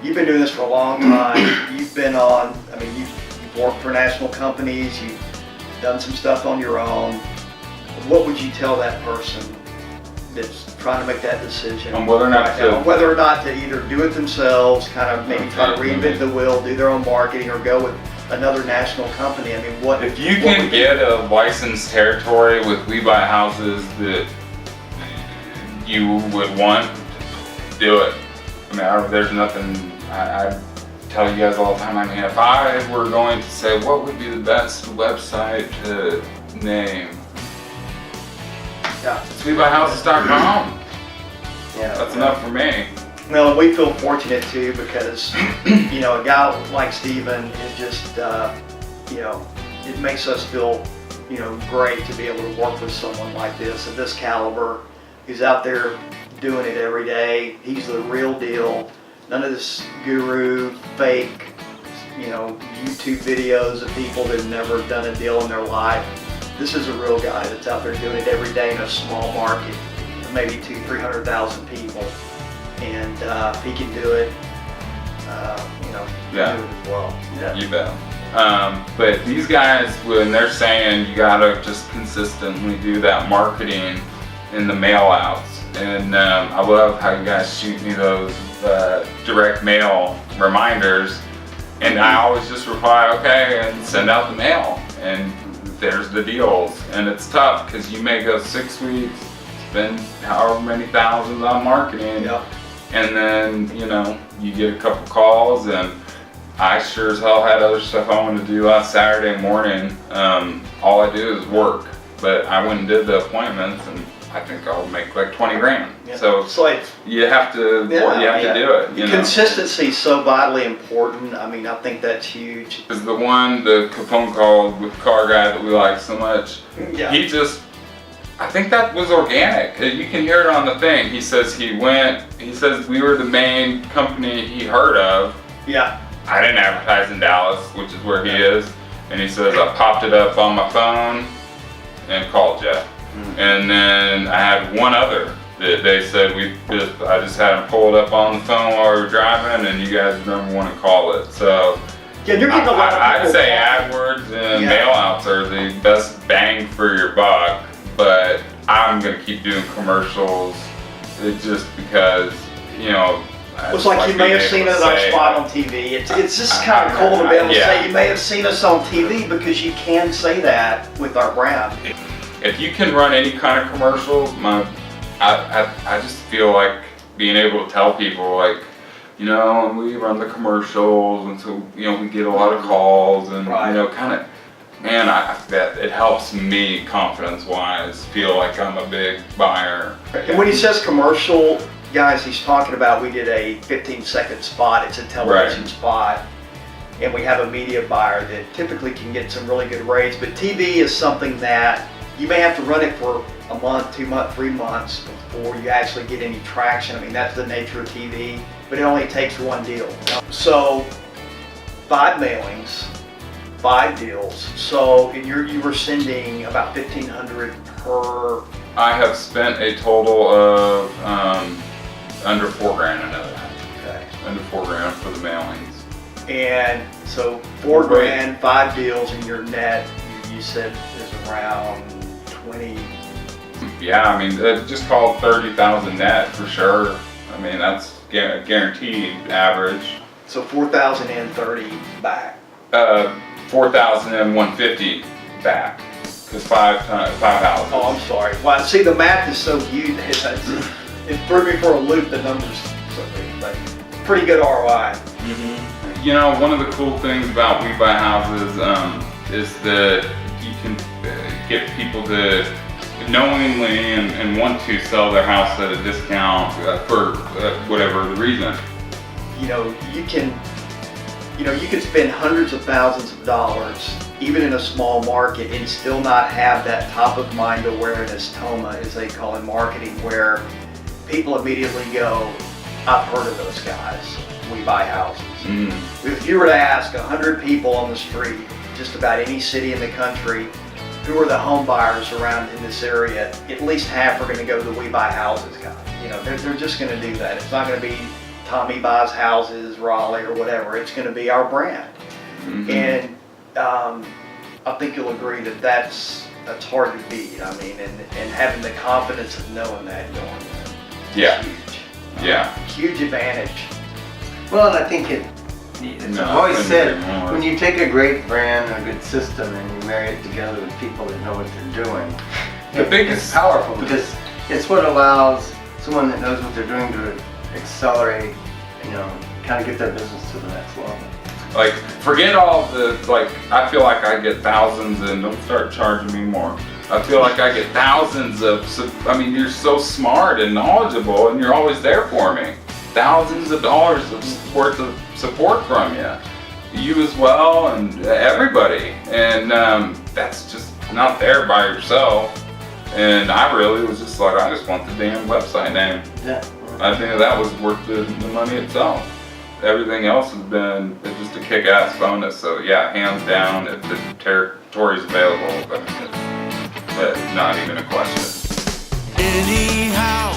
you've been doing this for a long time. You've been on, I mean, you've worked for national companies, you've done some stuff on your own. What would you tell that person that's trying to make that decision on whether or not to either do it themselves, kind of maybe try to reinvent the wheel, do their own marketing, or go with another national company? I mean, what if you can get a licensed territory with We Buy Houses that you would want, do it. I mean, there's nothing. I tell you guys all the time. I mean, if I were going to say what would be the best website to name, yeah, it's WeBuyHouses.com. Yeah, that's enough for me. Well, we feel fortunate too because, you know, a guy like Steven is just, you know, it makes us feel, you know, great to be able to work with someone like this of this caliber, who's out there doing it every day. He's the real deal. None of this guru, fake, you know, YouTube videos of people that have never done a deal in their life. This is a real guy that's out there doing it every day in a small market of maybe 200,000-300,000 people. And if he can do it, you know, he can do it as well. Yeah. You bet. But these guys, when they're saying you gotta just consistently do that marketing in the mail outs, and I love how you guys shoot me those direct mail reminders, and I always just reply, okay, and send out the mail, and there's the deals. And it's tough because you may go 6 weeks, spend however many thousands on marketing. Yep. And then, you know, you get a couple calls, and I sure as hell had other stuff I wanted to do last Saturday morning. All I do is work, but I went and did the appointments, and I think I'll make like 20 grand. Yeah. So it's like, you have to do it. You know? Consistency is so vitally important. I mean, I think that's huge. Is the one, the Capone call with the car guy that we like so much. Yeah. He just, I think that was organic. You can hear it on the thing. He says he says we were the main company he heard of. Yeah. I didn't advertise in Dallas, which is where he is. And he says, I popped it up on my phone and called you. And then I had one other that they said I just had him pull it up on the phone while we were driving, and you guys are number one to call it. So yeah, you're getting a lot of I'd people say calling. AdWords and mail outs are the best bang for your buck, but I'm gonna keep doing commercials just because, you know. It's like you may have seen us our spot on TV. It's just kind of cool to be able to say you may have seen us on TV because you can say that with our brand. If you can run any kind of commercials, I just feel like being able to tell people, like, you know, we run the commercials, and so, you know, we get a lot of calls, and you know, kind of, man, I bet it helps me confidence-wise feel like I'm a big buyer. And when he says commercial, guys, he's talking about we did a 15-second spot. It's a television spot, and we have a media buyer that typically can get some really good rates. But TV is something that you may have to run it for a month, 2 months, 3 months before you actually get any traction. I mean, that's the nature of TV, but it only takes one deal. So 5 mailings, 5 deals. So you were sending about 1,500 per. I have spent a total of under $4 grand. I know that. Okay. Under $4 grand for the mailings. And so $4 grand, 5 deals, and your net, you said, is around 20. Yeah, I mean, just call it 30,000 net for sure. I mean, that's guaranteed average. So 4,000 in, 30 back. 4,150 back, because 5 houses. Oh, I'm sorry. Well, see, the math is so huge. It threw me for a loop. The numbers, so big, but pretty good ROI. Mm-hmm. You know, one of the cool things about We Buy Houses is that you can get people to knowingly and want to sell their house at a discount for whatever the reason. You know, you can spend hundreds of thousands of dollars, even in a small market, and still not have that top of mind awareness, TOMA, as they call it, marketing, where people immediately go, I've heard of those guys. We buy houses. Mm. If you were to ask 100 people on the street, just about any city in the country, who are the home buyers around in this area, at least half are going to go to the We Buy Houses guy. You know, they're just going to do that. It's not going to be Tommy Buys Houses, Raleigh, or whatever. It's going to be our brand. Mhm. And I think you'll agree that that's hard to beat. I mean, and having the confidence of knowing that going in. Yeah. Is huge. Yeah. Huge advantage. Well, and I think it's No, I've always I said, couldn't agree more. when you take a great brand, a good system, and you marry it together with people that know what they're doing, The biggest- it's powerful because it's what allows someone that knows what they're doing to accelerate, kind of get their business to the next level. Like, forget all the, like, I feel like I get thousands, and don't start charging me more. I feel like I get thousands of, I mean, you're so smart and knowledgeable, and you're always there for me. Thousands of dollars worth of support from you. You as well, and everybody. And that's just not there by yourself. And I really was just like, I just want the damn website name. Yeah. I think that was worth the money itself. Everything else has been just a kick-ass bonus. So yeah, hands down, if the territory's available, I mean, it's not even a question. Anyhow.